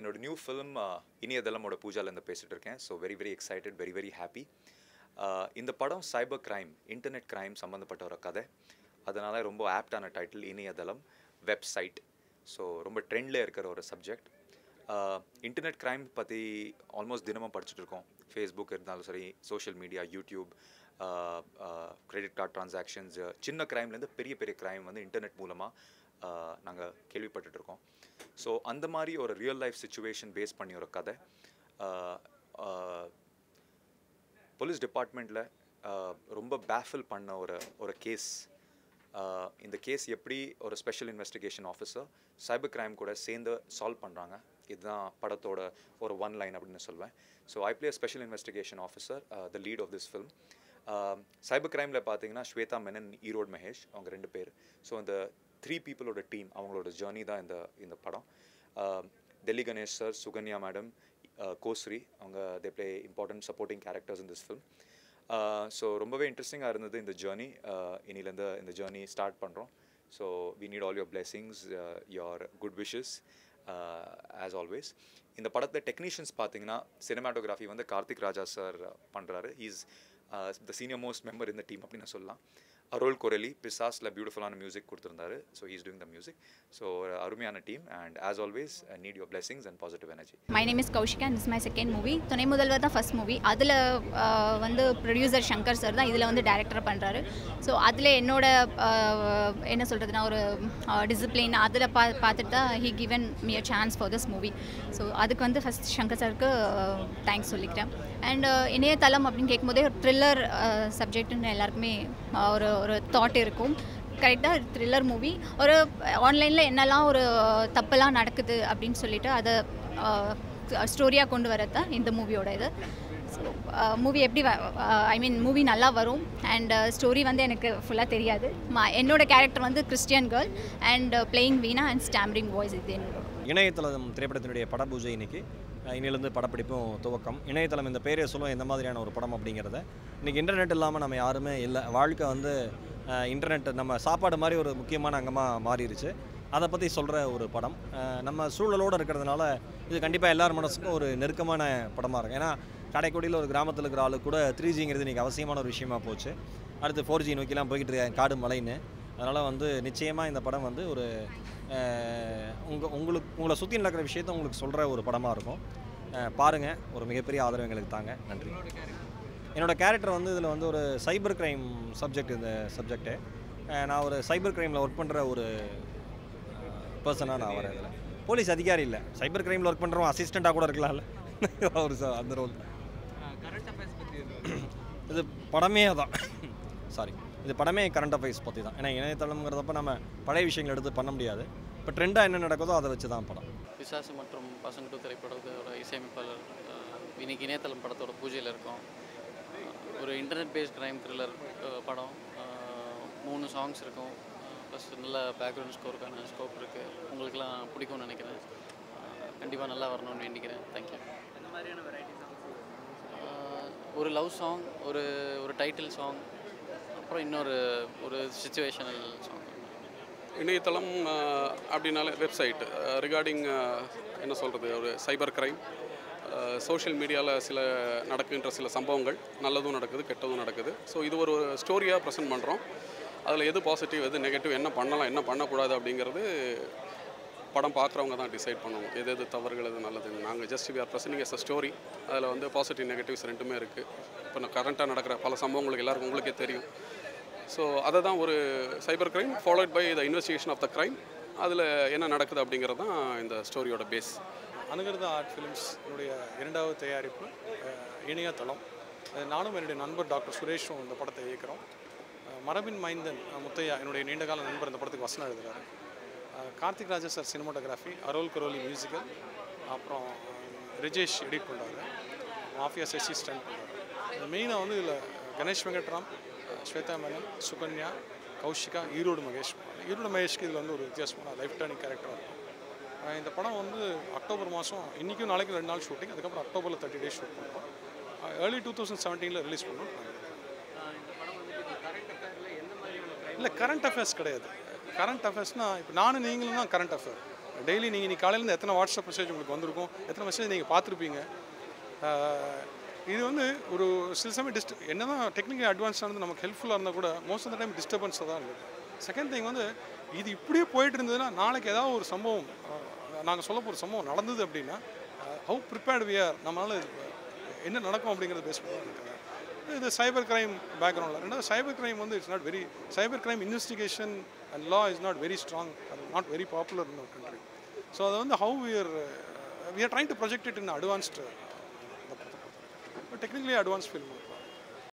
என்னோட new film இனியதளமோட பூஜாலேருந்து பேசிகிட்டு இருக்கேன். So very excited, very happy. இந்த படம் சைபர் கிரைம், இன்டர்நெட் கிரைம் சம்மந்தப்பட்ட ஒரு கதை. அதனால ரொம்ப ஆப்டான டைட்டில் இனியதளம் வெப்சைட். ஸோ ரொம்ப ட்ரெண்டில் இருக்கிற ஒரு சப்ஜெக்ட். இன்டர்நெட் கிரைம் பற்றி ஆல்மோஸ்ட் தினமும் படிச்சுட்டு இருக்கோம். ஃபேஸ்புக் இருந்தாலும் சரி, social media, YouTube, credit card transactions, சின்ன கிரைம்லேருந்து பெரிய கிரைம் வந்து இன்டர்நெட் மூலமாக நாங்கள் கேள்விப்பட்டுருக்கோம். ஸோ அந்த மாதிரி ஒரு ரியல் லைஃப் சிச்சுவேஷன் பேஸ் பண்ணி ஒரு கதை. போலீஸ் டிபார்ட்மெண்ட்டில் ரொம்ப பேஃபில் பண்ண ஒரு கேஸ். இந்த கேஸ் எப்படி ஒரு special investigation officer cyber crime கூட சேர்ந்து சால்வ் பண்ணுறாங்க, இதுதான் படத்தோட ஒரு ஒன் லைன் அப்படின்னு சொல்வேன். So I play special investigation officer, the lead of this film. Cyber கிரைமில் பார்த்தீங்கன்னா ஸ்வேதா மேனன், ஈரோடு மகேஷ், அவங்க 2 பேர். ஸோ இந்த 3 பீப்புளோட டீம், அவங்களோட ஜேர்னி தான் இந்த படம். டெல்லி கணேஷ் சார், சுகன்யா மேடம், கோஸ்ரீ, அவங்க they play important supporting characters in this film. So ரொம்பவே இன்ட்ரெஸ்டிங்காக இருந்தது இந்த ஜேர்னி. இனிலேருந்து இந்த ஜேர்னி ஸ்டார்ட் பண்ணுறோம். So we need all your blessings, your good wishes as always. இந்த படத்தில் டெக்னீஷியன்ஸ் பார்த்தீங்கன்னா சினிமாட்டோகிராஃபி வந்து கார்த்திக் ராஜா சார் பண்ணுறாரு. Is the senior most member இந்த டீம் அப்படின்னு சொல்லலாம். அரோல் கொரலி பிசாஸில் பியூட்டிஃபுல்லான மியூசிக் கொடுத்துருந்தாரு. So he's doing the music. So அருமையான team and as always need your blessings and positive energy. My name is Kaushika and is my second movie. துணை முதல்வர் தான் ஃபர்ஸ்ட் மூவி. அதில் வந்து ப்ரொடியூசர் சங்கர் சார் தான் இதில் வந்து டைரக்டர் பண்ணுறாரு. ஸோ அதில் என்னோட என்ன சொல்கிறதுனா ஒரு டிசிப்ளின் அதில் பார்த்துட்டு தான் he given me a chance for this movie. So அதுக்கு வந்து ஃபஸ்ட் சங்கர் சாருக்கு தேங்க்ஸ் சொல்லிக்கிறேன். அண்ட் இணையதளம் அப்படின்னு கேட்கும்போதே ஒரு த்ரில்லர் சப்ஜெக்ட்னு எல்லாருக்குமே ஒரு தாட் இருக்கும். கரெக்டாக த்ரில்லர் மூவி. ஒரு ஆன்லைனில் என்னெல்லாம் ஒரு தப்பெல்லாம் நடக்குது அப்படின்னு சொல்லிட்டு அதை ஸ்டோரியாக கொண்டு வரது தான் இந்த மூவியோட இது. ஸோ மூவி எப்படி மூவி நல்லா வரும். அண்ட் ஸ்டோரி வந்து எனக்கு ஃபுல்லாக தெரியாது. என்னோட கேரக்டர் வந்து Christian girl and playing Veena and stammering voice. இது என்னோட இணையதளம் திரைப்படத்தினுடைய படபூஜை இன்னைக்கு. இன்னிலிருந்து படப்பிடிப்பும் துவக்கம். இணையதளம் இந்த பேரே சொல்லும் எந்த மாதிரியான ஒரு படம் அப்படிங்கிறத. இன்றைக்கி இன்டர்நெட் இல்லாமல் நம்ம யாருமே இல்லை. வாழ்க்கை வந்து இன்டர்நெட் நம்ம சாப்பாடு மாதிரி ஒரு முக்கியமான அங்கமாக மாறிடுச்சு. அதை பற்றி சொல்கிற ஒரு படம். நம்ம சூழலோடு இருக்கிறதுனால இது கண்டிப்பாக எல்லார் மனசுக்கும் ஒரு நெருக்கமான படமாக இருக்கும். ஏன்னா கடைக்கோடியில் ஒரு கிராமத்தில் இருக்கிற ஆளுக்கு கூட 3Gங்கிறது இன்றைக்கி அவசியமான ஒரு விஷயமா போச்சு. அடுத்து 4G நோக்கிலாம் போய்கிட்டு இருக்கேன், காடு மலைன்னு. அதனால் வந்து நிச்சயமாக இந்த படம் வந்து ஒரு உங்களை சுற்றி நடக்கிற விஷயத்த உங்களுக்கு சொல்கிற ஒரு படமாக இருக்கும். பாருங்கள், ஒரு மிகப்பெரிய ஆதரவு எங்களுக்கு தாங்க. நன்றி. என்னோடய கேரக்டர் வந்து இதில் வந்து ஒரு சைபர் கிரைம் சப்ஜெக்ட். இந்த சப்ஜெக்டு நான் ஒரு சைபர் கிரைமில் ஒர்க் பண்ணுற ஒரு பர்சனாக நான் வரேன். இதில் போலீஸ் அதிகாரி இல்லை, சைபர் கிரைமில் ஒர்க் பண்ணுறோம், அசிஸ்டண்ட்டாக கூட இருக்கலாம்ல ஒரு அந்த ரோல். இது படமே அதான் இது படமே கரண்ட் அஃபேர்ஸ் பற்றி தான். ஏன்னா இணையதளம்ங்கிறதப்ப நம்ம பழைய விஷயங்கள் எடுத்து பண்ண முடியாது. இப்போ ட்ரெண்டாக என்ன நடக்குதோ அதை வச்சு தான் படம். பிசாசு மற்றும் பசங்க 2 திரைப்படத்தோட இசையமைப்பாளர் இன்னைக்கு இணையதளம் படத்தோட பூஜையில் இருக்கோம். ஒரு இன்டர்நெட் பேஸ்ட் கிரைம் த்ரில்லர் படம். 3 சாங்ஸ் இருக்கும். ப்ளஸ் நல்ல பேக்ரவுண்ட் ஸ்கோருக்கான ஸ்கோப் இருக்குது. உங்களுக்கெல்லாம் பிடிக்கும்னு நினைக்கிறேன். கண்டிப்பாக நல்லா வரணும்னு வேண்டிக்கிறேன். தேங்க்யூ. இந்த மாதிரியான வெரைட்டி சாங்ஸ் ஒரு லவ் சாங், ஒரு டைட்டில் சாங், அப்புறம் ஒரு சிச்சுவேஷனல் சாங். இணையதளம் அப்படின்னாலே வெப்சைட் ரிகார்டிங் என்ன சொல்கிறது, ஒரு சைபர் கிரைம், சோஷியல் மீடியாவில் நடக்குன்ற சில சம்பவங்கள், நல்லதும் நடக்குது, கெட்டதும் நடக்குது. ஸோ இது ஒரு ஸ்டோரியாக ப்ரெசென்ட் பண்ணுறோம். அதில் எது பாசிட்டிவ், எது நெகட்டிவ், என்ன பண்ணலாம், என்ன பண்ணக்கூடாது அப்படிங்கிறது படம் பார்க்குறவங்க தான் டிசைட் பண்ணுவோம். எது தவறுகள், எது நல்லது. நாங்கள் just we are presenting as a story. அதில் வந்து பாசிட்டிவ் நெகட்டிவ்ஸ் 2மே இருக்குது. இப்போ நான் கரண்ட்டாக நடக்கிற பல சம்பவங்களுக்கு எல்லாருக்கும் உங்களுக்கே தெரியும். ஸோ அதை தான் ஒரு cyber crime followed by the investigation of the crime. அதில் என்ன நடக்குது அப்படிங்கிறது தான் இந்த ஸ்டோரியோட பேஸ். அனுகிருதா ஆர்ட் ஃபிலிம்ஸ் என்னுடைய 2வது தயாரிப்பு இணையதளம். நானும் என்னுடைய நண்பர் டாக்டர் சுரேஷும் இந்த படத்தை இயக்கிறோம். மரபின் மைந்தன் முத்தையா என்னுடைய நீண்டகால நண்பர் இந்த படத்துக்கு வசனம் எழுதுகிறாரு. கார்த்திக் ராஜா சார் சினிமாட்டோகிராஃபி, அரோல் கரோலி மியூசிக்கல், அப்புறம் ரிஜேஷ் எடிட் பண்ணுறாரு, மாஃபியா சசி ஸ்டண்ட் பண்ணுறாரு. மெயினாக வந்து இதில் கணேஷ் வெங்கட்ராம், ஸ்வேதா மேனன், சுகன்யா, கௌஷிகா, ஈரோடு மகேஷ்க்கு இதில் வந்து ஒரு வித்தியாசமான லைஃப் டர்னிங் கேரக்டராக இருக்கும். இந்த படம் வந்து அக்டோபர் மாதம், இன்றைக்கும் நாளைக்கு 2 நாள் ஷூட்டிங், அதுக்கப்புறம் அக்டோபரில் 30 days ஷூட் பண்ணுறோம். ஏர்லி 2017 ரிலீஸ் பண்ணோம். இல்லை, கரண்ட் அஃபேர்ஸ் கிடையாது. கரண்ட் அஃபேர்ஸ்னால் இப்போ நானும் நீங்களும் தான் கரண்ட் அஃபேர். டெய்லி நீங்கள் இன்னைக்கு காலையிலேருந்து எத்தனை வாட்ஸ்அப் மெசேஜ் உங்களுக்கு வந்திருக்கும், எத்தனை மெசேஜ் நீங்கள் பார்த்துருப்பீங்க. இது வந்து ஒரு சில சமயம் என்ன தான் டெக்னிக்கல் அட்வான்ஸானது நமக்கு ஹெல்ப்ஃபுல்லாக இருந்தால் கூட மோஸ்ட் ஆஃப் த டைம் டிஸ்டர்பன்ஸாக தான் இருக்குது. செகண்ட் திங் வந்து இது இப்படியே போயிட்டு இருந்ததுன்னா நாளைக்கு ஏதாவது ஒரு சம்பவம் நாங்கள் சொல்ல போகிற சம்பவம் நடந்தது அப்படின்னா ஹவு ப்ரிப்பேர்டு வி ஆர், நம்மளால் என்ன நடக்கும் அப்படிங்கிறது பேஸ் பண்ணி இருக்குது. இது சைபர் கிரைம் பேக்ரவுண்டில். ரெண்டாவது சைபர் கிரைம் வந்து it's not very, cyber crime investigation and law is not very strong, not very popular in our country. So அதை வந்து how we are trying to project it in advanced, technically advance film.